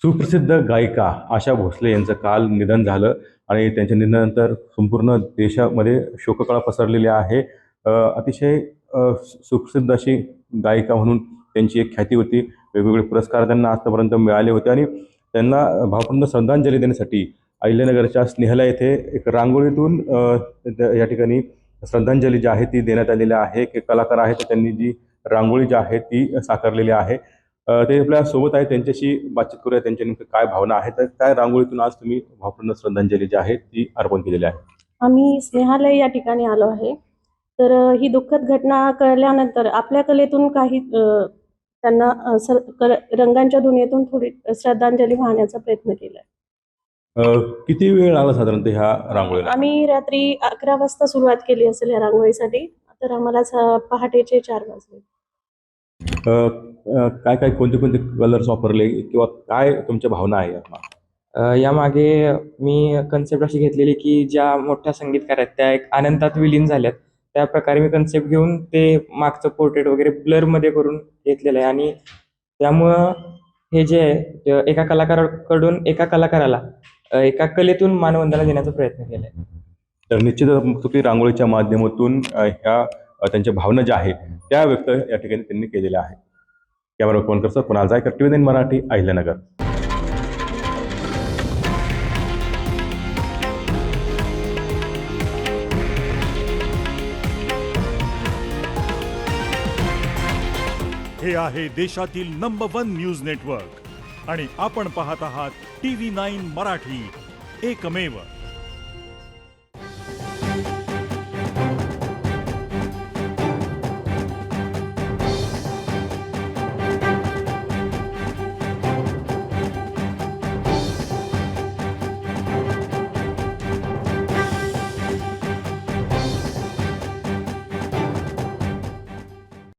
सुप्रसिद्ध गायिका आशा भोसले यांचं काल निधन झालं आणि त्यांच्या निधनानंतर संपूर्ण देशामध्ये शोककळा पसरलेली आहे. अतिशय सुप्रसिद्ध अशी गायिका म्हणून त्यांची एक ख्याती होती. वेगवेगळे पुरस्कार त्यांना आतापर्यंत मिळाले होते आणि त्यांना भावपूर्ण श्रद्धांजली देण्यासाठी अहिल्यानगरच्या स्नेहला येथे एक रांगोळीतून या ठिकाणी श्रद्धांजली जी आहे ती देण्यात आलेली आहे. एक कलाकार आहे तर त्यांनी जी रांगोळी जी आहे ती साकारलेली आहे. ते आपल्या सोबत आहे, त्यांच्याशी बातचीत करूया. त्यांच्या नेमकं काय भावना आहेत, तर काय रांगोळीतून आज तुम्ही भावपूर्ण श्रद्धांजली जी आहे ती अर्पण केलेली आहे? आम्ही स्नेहालय या ठिकाणी आलो आहे. तर ही दुःखद घटना कळल्यानंतर आपल्या कलेतून काही त्यांना रंगांच्या दुनियेतून थोडी श्रद्धांजली वाहण्याचा प्रयत्न केलाय. किती वेळ लागला साधारणतः ह्या रांगोळीला? आम्ही रात्री 11 वाजता सुरुवात केली असेल या रांगोळीसाठी. तर आम्हाला पहाटेचे 4 वाजले. काय काय कोणते कोणते कलर्स वापरले किंवा काय तुमच्या भावना आहे यामागे मी कन्सेप्ट अशी घेतलेली की ज्या मोठ्या संगीतकार आहेत त्या एक आनंदात विलीन झाल्यात, त्या प्रकारे मी कन्सेप्ट घेऊन ते मागचं पोर्ट्रेट वगैरे ब्लरमध्ये करून घेतलेलं आहे. आणि त्यामुळं हे जे आहे ते एका कलाकाराकडून एका कलाकाराला एका कलेतून मानवंदना देण्याचा प्रयत्न केला आहे. तर निश्चितच तुम्ही रांगोळीच्या माध्यमातून ह्या त्यांच्या भावना ज्या आहेत त्या व्यक्त या ठिकाणी त्यांनी केलेल्या आहेत. कॅमेरा कोण करतो कुणाल जायकर, TV9 मराठी, अहिल्यानगर. हे आहे देशातील नंबर 1 न्यूज नेटवर्क आणि आपण पाहत आहात TV9 मराठी, एकमेव.